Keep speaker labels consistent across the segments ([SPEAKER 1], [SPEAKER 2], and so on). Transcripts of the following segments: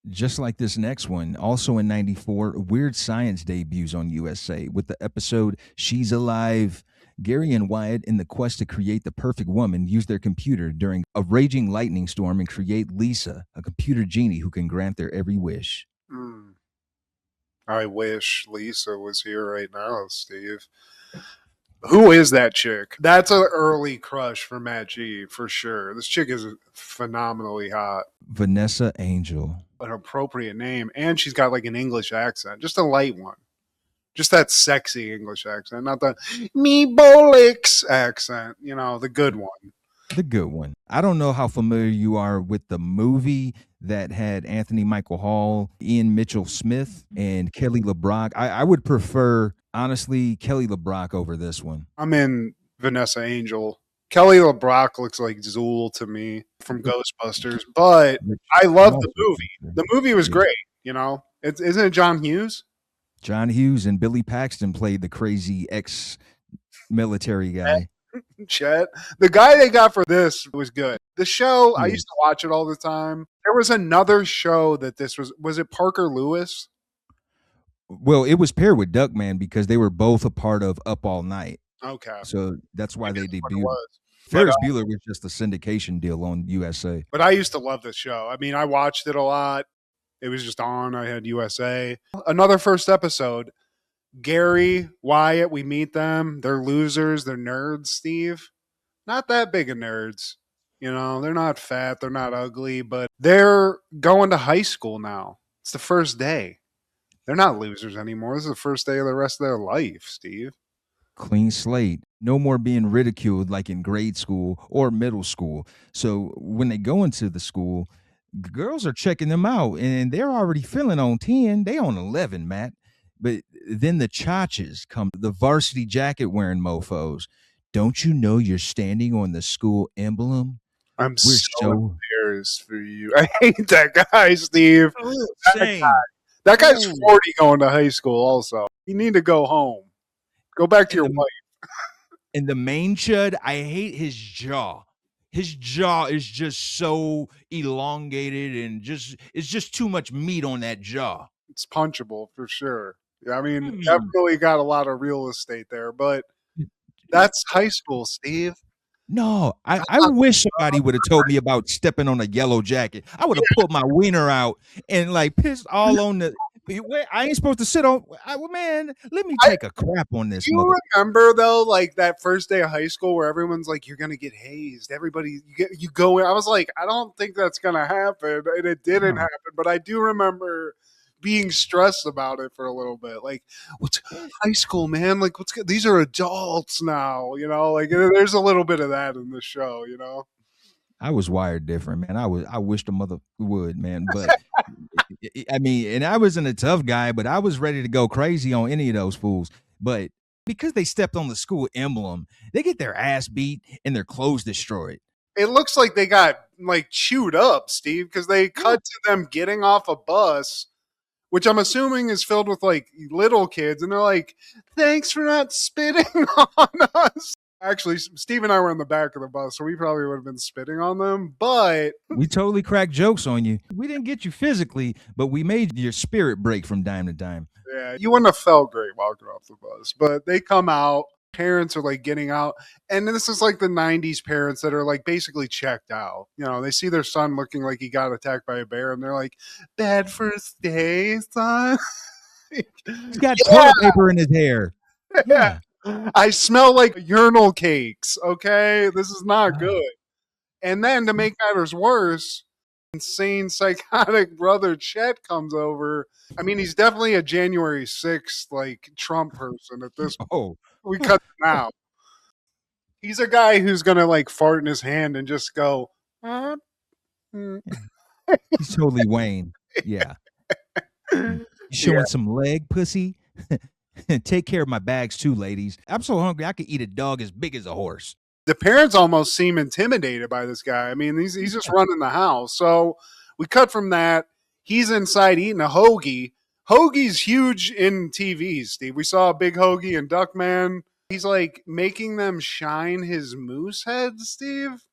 [SPEAKER 1] Just like this next one, also in 94, Weird Science debuts on USA with the episode She's Alive. Gary and Wyatt, in the quest to create the perfect woman, use their computer during a raging lightning storm and create Lisa, a computer genie who can grant their every wish.
[SPEAKER 2] Mm. I wish Lisa was here right now, Steve. Who is that chick? That's an early crush for Matt G, for sure. This chick is phenomenally hot.
[SPEAKER 1] Vanessa Angel.
[SPEAKER 2] An appropriate name, and she's got like an English accent, just a light one. Just that sexy English accent, not the me bolix accent, the good one.
[SPEAKER 1] The good one. I don't know how familiar you are with the movie that had Anthony Michael Hall, Ian Mitchell Smith, and Kelly LeBrock. I would prefer, honestly, Kelly LeBrock over this one.
[SPEAKER 2] I'm in Vanessa Angel. Kelly LeBrock looks like Zool to me from Ghostbusters, but I love the movie. The movie was great, Isn't it John Hughes?
[SPEAKER 1] John Hughes and Billy Paxton played the crazy ex-military guy.
[SPEAKER 2] Chet. The guy they got for this was good. The show, I used to watch it all the time. There was another show that this was it Parker Lewis?
[SPEAKER 1] Well, it was paired with Duckman because they were both a part of Up All Night.
[SPEAKER 2] Okay.
[SPEAKER 1] So that's why they debuted. Ferris Bueller was just a syndication deal on USA.
[SPEAKER 2] But I used to love this show. I mean, I watched it a lot. It was just on. I had USA. Another first episode. Gary, Wyatt, we meet them. They're losers. They're nerds, Steve. Not that big of nerds. They're not fat. They're not ugly. But they're going to high school now. It's the first day. They're not losers anymore. This is the first day of the rest of their life, Steve.
[SPEAKER 1] Clean slate. No more being ridiculed like in grade school or middle school. So when they go into the school, girls are checking them out and they're already feeling on 10. They on 11, Matt. But then the chachas come, the varsity jacket wearing mofos. Don't you know you're standing on the school emblem?
[SPEAKER 2] We're so embarrassed for you. I hate that guy, Steve. That guy's 40 going to high school also. You need to go home. Go back to your wife.
[SPEAKER 1] And the main chud, I hate his jaw. His jaw is just so elongated and it's just too much meat on that jaw.
[SPEAKER 2] It's punchable for sure. I mean, definitely got a lot of real estate there, but that's high school, Steve.
[SPEAKER 1] No, I wish somebody would have told me about stepping on a yellow jacket. I would have pulled my wiener out and like pissed all on the. I ain't supposed to sit on. Man, let me take a crap on this.
[SPEAKER 2] Do you remember though, like that first day of high school where everyone's like, "You're gonna get hazed." Everybody, you go in. I was like, I don't think that's gonna happen, and it didn't happen. But I do remember being stressed about it for a little bit. Like, what's high school, man? Like, what's these are adults now, like there's a little bit of that in the show,
[SPEAKER 1] I was wired different, man. I wish the mother would, man. But I mean, and I wasn't a tough guy, but I was ready to go crazy on any of those fools. But because they stepped on the school emblem, they get their ass beat and their clothes destroyed.
[SPEAKER 2] It looks like they got like chewed up, Steve, because they cut to them getting off a bus, which I'm assuming is filled with like little kids, and they're like, "Thanks for not spitting on us." Actually, Steve and I were in the back of the bus, so we probably would have been spitting on them, but
[SPEAKER 1] we totally cracked jokes on you. We didn't get you physically, but we made your spirit break from time to time.
[SPEAKER 2] Yeah, you wouldn't have felt great walking off the bus, but they come out. Parents are like getting out, and this is like the 90s parents that are like basically checked out. They see their son looking like he got attacked by a bear, and they're like, "Bad first day, son."
[SPEAKER 1] He's got toilet paper in his hair.
[SPEAKER 2] Yeah. I smell like urinal cakes. Okay, this is not good. And then to make matters worse, insane psychotic brother Chet comes over. I mean, he's definitely a January 6th like Trump person at this point.
[SPEAKER 1] Oh,
[SPEAKER 2] we cut him out. He's a guy who's gonna like fart in his hand and just go.
[SPEAKER 1] He's totally Wayne. Yeah. Showing some leg, pussy. Take care of my bags too, ladies. I'm so hungry I could eat a dog as big as a horse.
[SPEAKER 2] The parents almost seem intimidated by this guy. I mean, he's just running the house. So we cut from that. He's inside eating a hoagie. Hoagie's huge in TVs, Steve. We saw a big hoagie in Duckman. He's like making them shine his moose heads, Steve.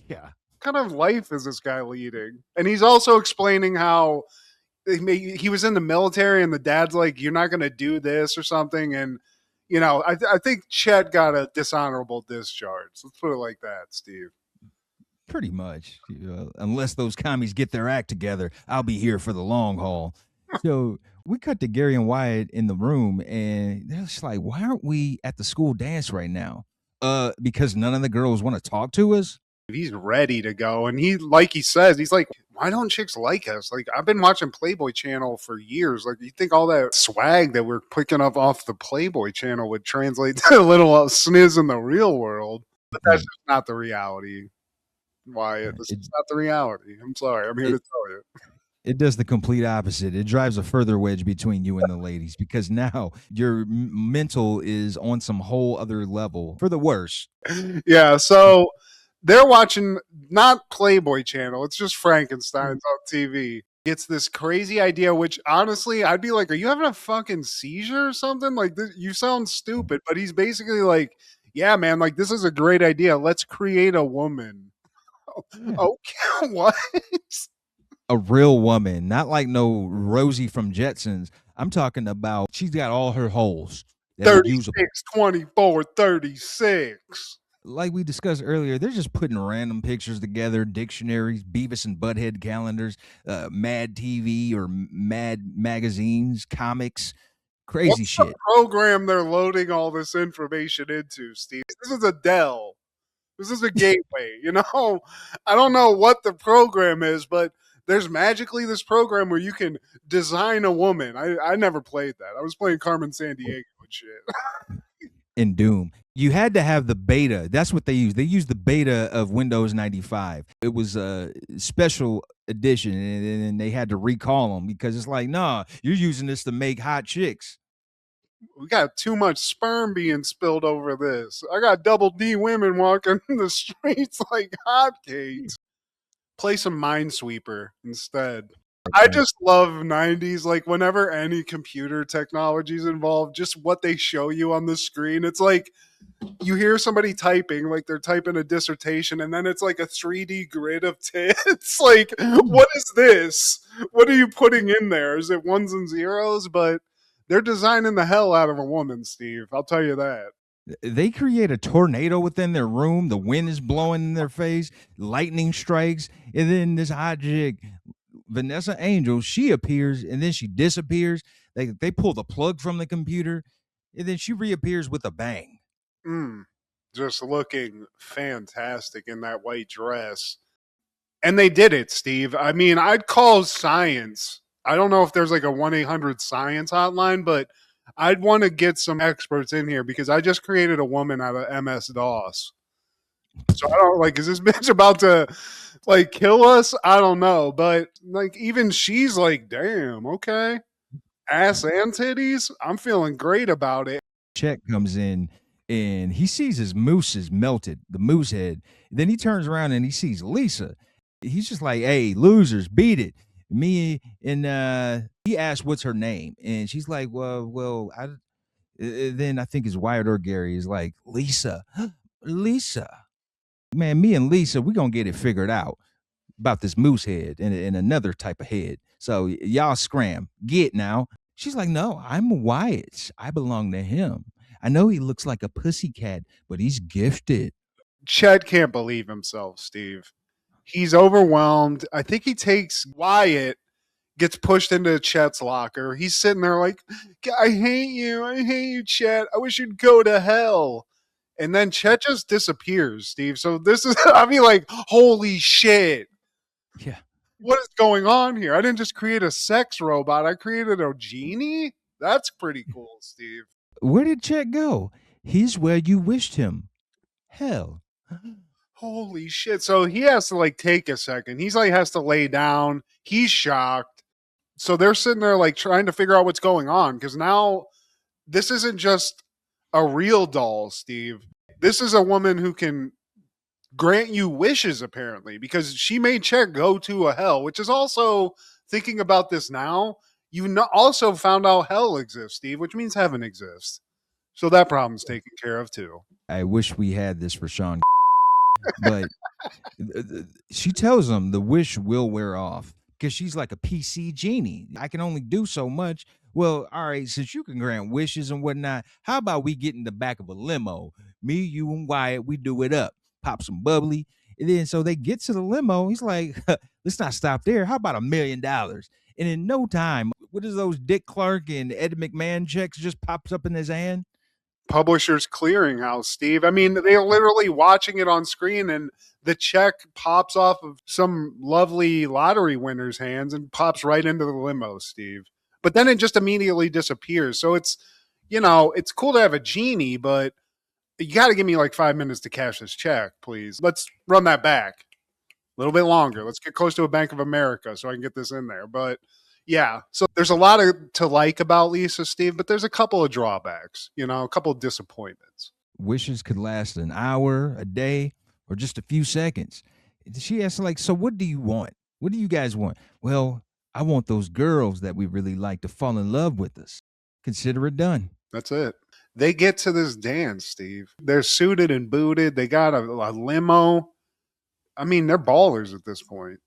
[SPEAKER 1] Yeah.
[SPEAKER 2] What kind of life is this guy leading? And he's also explaining how he was in the military, and the dad's like, "You're not going to do this" or something, and I think Chet got a dishonorable discharge. Let's put it like that, Steve.
[SPEAKER 1] Pretty much. Unless those commies get their act together, I'll be here for the long haul. So we cut to Gary and Wyatt in the room, and they're just like, "Why aren't we at the school dance right now?" Because none of the girls want to talk to us.
[SPEAKER 2] He's ready to go, and like he says, he's like, "Why don't chicks like us? Like, I've been watching Playboy Channel for years. Like, you think all that swag that we're picking up off the Playboy Channel would translate to a little sniz in the real world? But that's just not the reality, Wyatt. This
[SPEAKER 1] It
[SPEAKER 2] is not the reality. I'm sorry. I'm here to
[SPEAKER 1] it
[SPEAKER 2] tell you."
[SPEAKER 1] it does the complete opposite. It drives a further wedge between you and the ladies because now your mental is on some whole other level for the worse.
[SPEAKER 2] Yeah, so they're watching not Playboy Channel, it's just Frankenstein's on TV. Gets this crazy idea, which honestly, I'd be like, "Are you having a fucking seizure or something? Like, you sound stupid." But he's basically like, "Yeah, man, like, this is a great idea. Let's create a woman."
[SPEAKER 1] Yeah.
[SPEAKER 2] Okay, what?
[SPEAKER 1] A real woman, not like no Rosie from Jetsons. I'm talking about she's got all her holes that are usable.
[SPEAKER 2] 36, 24, 36.
[SPEAKER 1] Like we discussed earlier, they're just putting random pictures together, dictionaries, Beavis and Butthead calendars, Mad TV or Mad magazines, comics, crazy
[SPEAKER 2] What's the
[SPEAKER 1] shit.
[SPEAKER 2] program they're loading all this information into, Steve? This is Adele. This is a gateway, I don't know what the program is, but there's magically this program where you can design a woman. I never played that. I was playing Carmen San Diego and shit.
[SPEAKER 1] In Doom. You had to have the beta. That's what they used. They used the beta of Windows 95. It was a special edition, and they had to recall them because it's like, nah, you're using this to make hot chicks.
[SPEAKER 2] We got too much sperm being spilled over this. I got double D women walking the streets like hotcakes. Play some Minesweeper instead. I just love 90s. Like, whenever any computer technology is involved, just what they show you on the screen. It's like you hear somebody typing, like they're typing a dissertation, and then it's like a 3D grid of tits. Like, what is this? What are you putting in there? Is it ones and zeros? But they're designing the hell out of a woman, Steve. I'll tell you that.
[SPEAKER 1] They create a tornado within their room. The wind is blowing in their face, lightning strikes, and then this hot chick, Vanessa Angel, she appears and then she disappears. They pull the plug from the computer, and then she reappears with a bang.
[SPEAKER 2] Mm, just looking fantastic in that white dress. And they did it, Steve. I mean, I'd call science. I don't know if there's like a 1-800-SCIENCE hotline, but I'd want to get some experts in here because I just created a woman out of MS DOS. So I don't like, is this bitch about to like kill us? I don't know. But like, even she's like, damn, okay. Ass and titties. I'm feeling great about it.
[SPEAKER 1] Chet comes in and he sees his moose is melted, the moose head. Then he turns around and he sees Lisa. He's just like, "Hey, losers, beat it." Me and he asked what's her name, and she's like, "Well, I." Then I think it's Wyatt or Gary is like, "Lisa, Lisa, man, me and Lisa, we gonna get it figured out about this moose head and another type of head. So y'all scram, get now." She's like, "No, I'm Wyatt's. I belong to him. I know he looks like a pussycat, but he's gifted."
[SPEAKER 2] Chet can't believe himself, Steve. He's overwhelmed. I think he takes Wyatt, gets pushed into Chet's locker. He's sitting there like, "I hate you. I hate you, Chet. I wish you'd go to hell." And then Chet just disappears, Steve. So this is, I mean, like, holy shit.
[SPEAKER 1] Yeah.
[SPEAKER 2] What is going on here? I didn't just create a sex robot. I created a genie? That's pretty cool, Steve.
[SPEAKER 1] Where did Chet go? He's where you wished him. Hell.
[SPEAKER 2] Holy shit. So he has to like take a second. He's like has to lay down. He's shocked. So they're sitting there like trying to figure out what's going on because now this isn't just a real doll, Steve. This is a woman who can grant you wishes apparently because she made Chet go to a hell, which is also thinking about this now. Also found out hell exists, Steve, which means heaven exists. So that problem's taken care of too.
[SPEAKER 1] I wish we had this for Sean, but she tells him the wish will wear off. because she's like a PC genie. I can only do so much. Well, all right, since you can grant wishes and whatnot, how about we get in the back of a limo? Me, you, and Wyatt, we do it up, pop some bubbly. And then so they get to the limo. He's like, let's not stop there. How about $1 million? And in no time, what is those Dick Clark and Ed McMahon checks just pops up in his hand?
[SPEAKER 2] Publishers Clearinghouse, Steve. I mean, they're literally watching it on screen, and the check pops off of some lovely lottery winner's hands and pops right into the limo, Steve. But then it just immediately disappears. So it's, it's cool to have a genie, but you got to give me like 5 minutes to cash this check, please. Let's run that back a little bit longer. Let's get close to a Bank of America so I can get this in there. But yeah, so there's a lot to like about Lisa, Steve, but there's a couple of drawbacks, a couple of disappointments.
[SPEAKER 1] Wishes could last an hour, a day, or just a few seconds. She asked, like, so what do you want? What do you guys want? Well, I want those girls that we really like to fall in love with us. Consider it done.
[SPEAKER 2] That's it. They get to this dance, Steve. They're suited and booted. They got a limo. I mean, they're ballers at this point,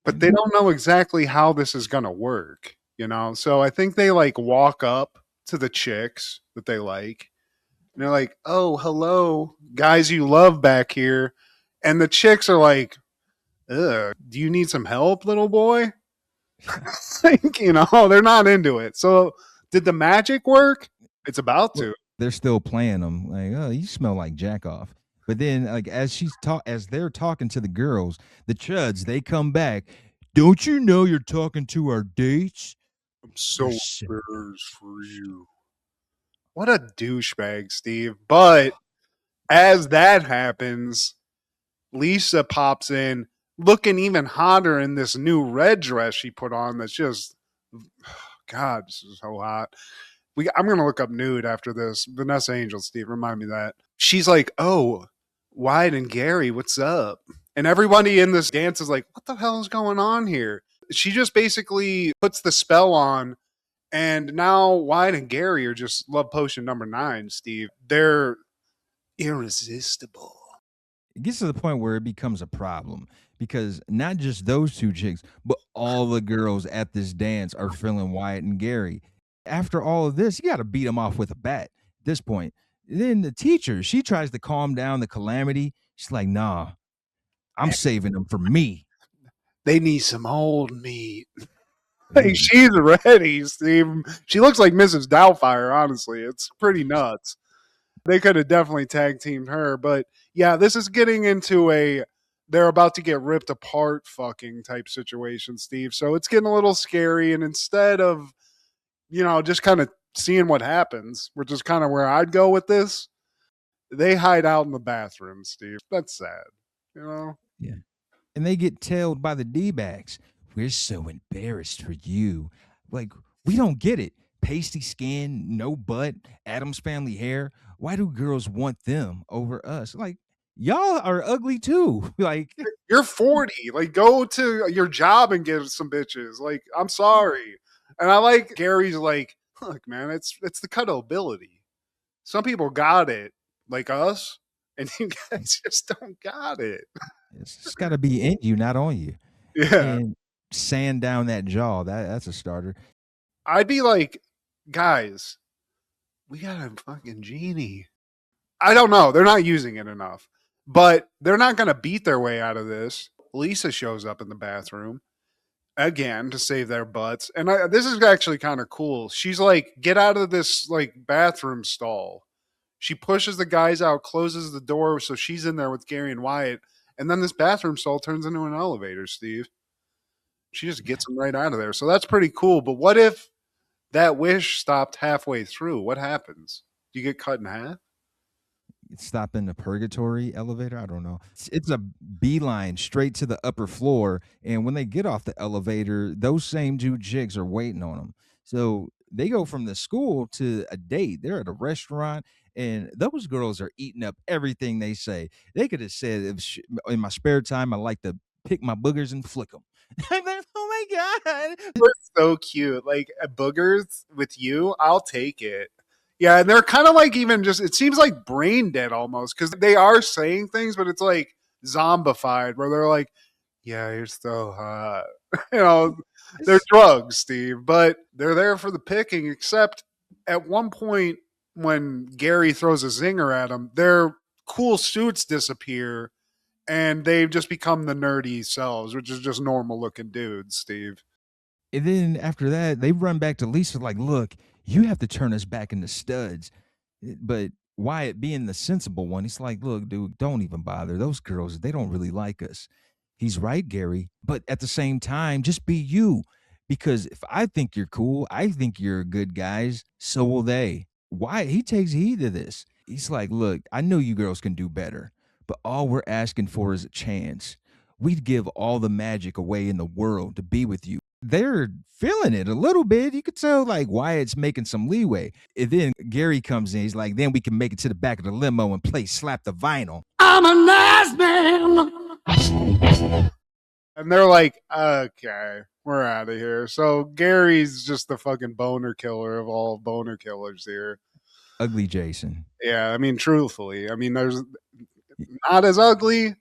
[SPEAKER 2] but they don't know exactly how this is going to work, So I think they like walk up to the chicks that they like. And they're like, "Oh, hello, guys you love back here." And the chicks are like, "Ugh, do you need some help, little boy?" Like, they're not into it. So did the magic work? It's about to.
[SPEAKER 1] They're still playing them like, oh, you smell like jack off. But then, like, as they're talking to the girls, the chuds, they come back. Don't you know you're talking to our dates?
[SPEAKER 2] I'm so embarrassed for you. What a douchebag, Steve. But as that happens, Lisa pops in looking even hotter in this new red dress she put on that's just, God, this is so hot. I'm going to look up nude after this. Vanessa Angel, Steve, remind me that. She's like, "Oh, Wyatt and Gary, what's up?" And everybody in this dance is like, "What the hell is going on here?" She just basically puts the spell on, and now Wyatt and Gary are just love potion number 9, Steve. They're irresistible.
[SPEAKER 1] It gets to the point where it becomes a problem because not just those two chicks, but all the girls at this dance are feeling Wyatt and Gary. After all of this, you got to beat them off with a bat at this point. Then the teacher, she tries to calm down the calamity. She's like, nah, I'm saving them for me.
[SPEAKER 2] They need some old meat. Like, she's ready, Steve. She looks like Mrs. Doubtfire, honestly. It's pretty nuts. They could have definitely tag teamed her. But yeah, this is getting into they're about to get ripped apart fucking type situation, Steve. So it's getting a little scary. And instead of, just kind of seeing what happens, which is kind of where I'd go with this, they hide out in the bathroom, Steve. That's sad,
[SPEAKER 1] Yeah. And they get tailed by the D-backs. We're so embarrassed for you. Like, we don't get it. Pasty skin, no butt, Adam's family hair. Why do girls want them over us? Like, y'all are ugly too. Like,
[SPEAKER 2] you're 40. Like, go to your job and get some bitches. Like, I'm sorry. And I like Gary's like, look, man, it's the cuddleability. Some people got it, like us, and you guys just don't got it.
[SPEAKER 1] It's got to be in you, not on you.
[SPEAKER 2] Yeah.
[SPEAKER 1] And sand down that jaw. That's a starter.
[SPEAKER 2] I'd be like, guys, we got a fucking genie. I don't know. They're not using it enough. But they're not going to beat their way out of this. Lisa shows up in the bathroom again to save their butts. And this is actually kind of cool. She's like, get out of this like bathroom stall. She pushes the guys out, closes the door, so she's in there with Gary and Wyatt. And then this bathroom stall turns into an elevator, Steve. She just gets them right out of there. So that's pretty cool. But what if that wish stopped halfway through? What happens? Do you get cut in half?
[SPEAKER 1] Stop in the purgatory elevator. I don't know. It's a beeline straight to the upper floor. And when they get off the elevator, those same two chicks are waiting on them. So they go from the school to a date. They're at a restaurant, and those girls are eating up everything they say. They could have said, in my spare time, I like to pick my boogers and flick them. I'm like, oh my God.
[SPEAKER 2] We're so cute. Like, boogers with you, I'll take it. Yeah, and they're kind of like even just, it seems like brain dead almost, because they are saying things, but it's like zombified, where they're like, yeah, you're so hot. You know, they're
[SPEAKER 1] It's-
[SPEAKER 2] drugs, Steve, but they're there for the picking, except at one point when Gary throws a zinger at them, their cool suits disappear and they've just become the nerdy selves, which is just normal looking dudes, Steve.
[SPEAKER 1] And then after that, they run back to Lisa like, look, you have to turn us back into studs. But Wyatt, being the sensible one, he's like, look, dude, don't even bother. Those girls, they don't really like us. He's right, Gary. But at the same time, just be you. Because if I think you're cool, I think you're good guys, so will they. Wyatt, he takes heed to this. He's like, look, I know you girls can do better, but all we're asking for is a chance. We'd give all the magic away in the world to be with you. They're feeling it a little bit. You could tell like Wyatt's making some leeway. And then Gary comes in. He's like, then we can make it to the back of the limo and play Slap the Vinyl.
[SPEAKER 2] I'm a nice man. And they're like, okay, we're out of here. So Gary's just the fucking boner killer of all boner killers here.
[SPEAKER 1] Ugly Jason.
[SPEAKER 2] Yeah, I mean, truthfully, I mean, there's not as ugly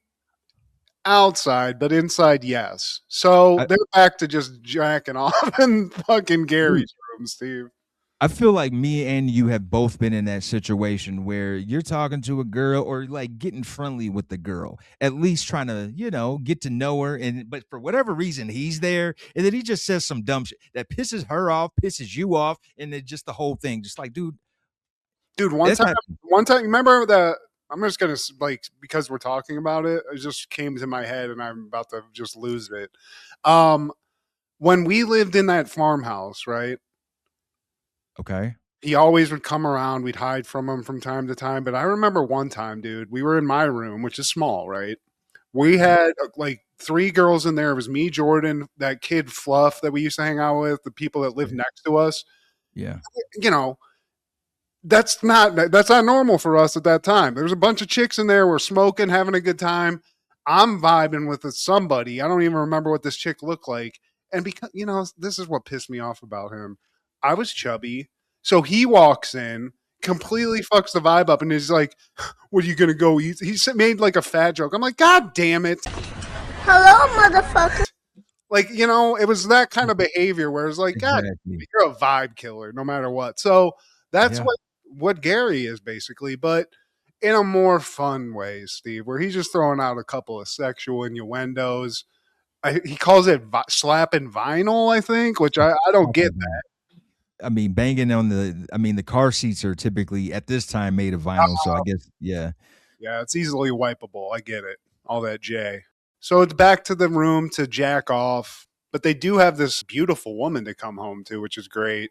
[SPEAKER 2] outside, but inside, yes. So
[SPEAKER 1] I,
[SPEAKER 2] they're back to just jacking off in fucking
[SPEAKER 1] dude,
[SPEAKER 2] Gary's room, Steve.
[SPEAKER 1] I feel like me and you have both been in that situation where you're talking to a girl or like getting friendly with the girl, at least trying to, get to know her. And but for whatever reason, he's there, and then he just says some dumb shit that pisses her off, pisses you off, and then just the whole thing, just like,
[SPEAKER 2] Dude,
[SPEAKER 1] that's happened.
[SPEAKER 2] one time, remember the? I'm just gonna like because we're talking about it. It just came to my head, and I'm about to just lose it. Um, when we lived in that farmhouse, right?
[SPEAKER 1] Okay.
[SPEAKER 2] He always would come around. We'd hide from him from time to time. But I remember one time, dude, we were in my room, which is small, right? We had like three girls in there. It was me, Jordan, that kid Fluff that we used to hang out with, the people that lived next to us.
[SPEAKER 1] Yeah.
[SPEAKER 2] You know, that's not normal for us at that time. There was a bunch of chicks in there. We're smoking, having a good time. I'm vibing with somebody. I don't even remember what this chick looked like. And because this is what pissed me off about him. I was chubby, so he walks in, completely fucks the vibe up, and is like, "What are you gonna go eat?" He made like a fat joke. I'm like, "God damn it!"
[SPEAKER 3] Hello, motherfucker.
[SPEAKER 2] Like it was that kind of behavior where it's like, God,
[SPEAKER 1] Exactly.
[SPEAKER 2] you're a vibe killer no matter what. So that's
[SPEAKER 1] Yeah.
[SPEAKER 2] what Gary is basically, but in a more fun way, Steve, where he's just throwing out a couple of sexual innuendos. He calls it slapping vinyl, I think, which I don't get that.
[SPEAKER 1] I mean, banging on the car seats are typically at this time made of vinyl. So I guess, yeah.
[SPEAKER 2] Yeah, it's easily wipeable. I get it. All that J. So it's back to the room to jack off, but they do have this beautiful woman to come home to, which is great.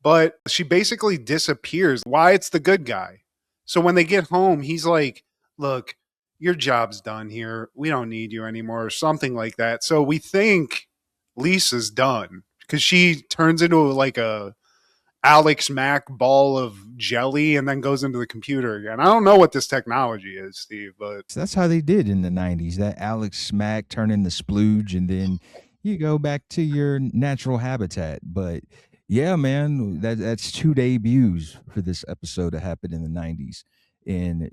[SPEAKER 2] But she basically disappears. Wyatt's the good guy. So when they get home, he's like, look, your job's done here. We don't need you anymore, or something like that. So we think Lisa's done because she turns into like a Alex Mack ball of jelly and then goes into the computer again. I don't know what this technology is, Steve, but
[SPEAKER 1] So that's how they did in the 90s. That Alex Smack turn into splooge, and then you go back to your natural habitat. But yeah, man, that's two debuts for this episode that happened in the 90s. And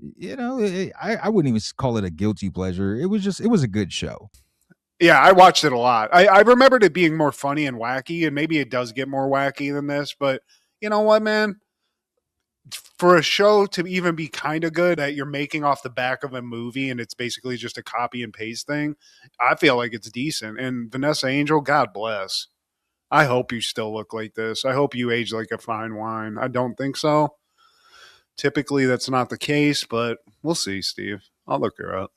[SPEAKER 1] I wouldn't even call it a guilty pleasure. It was a good show.
[SPEAKER 2] yeah, I watched it a lot. I remembered it being more funny and wacky, and maybe it does get more wacky than this, but you know what, man? For a show to even be kind of good that you're making off the back of a movie and it's basically just a copy and paste thing, I feel like it's decent. And Vanessa Angel, God bless. I hope you still look like this. I hope you age like a fine wine. I don't think so. Typically, that's not the case, but we'll see, Steve. I'll look her up.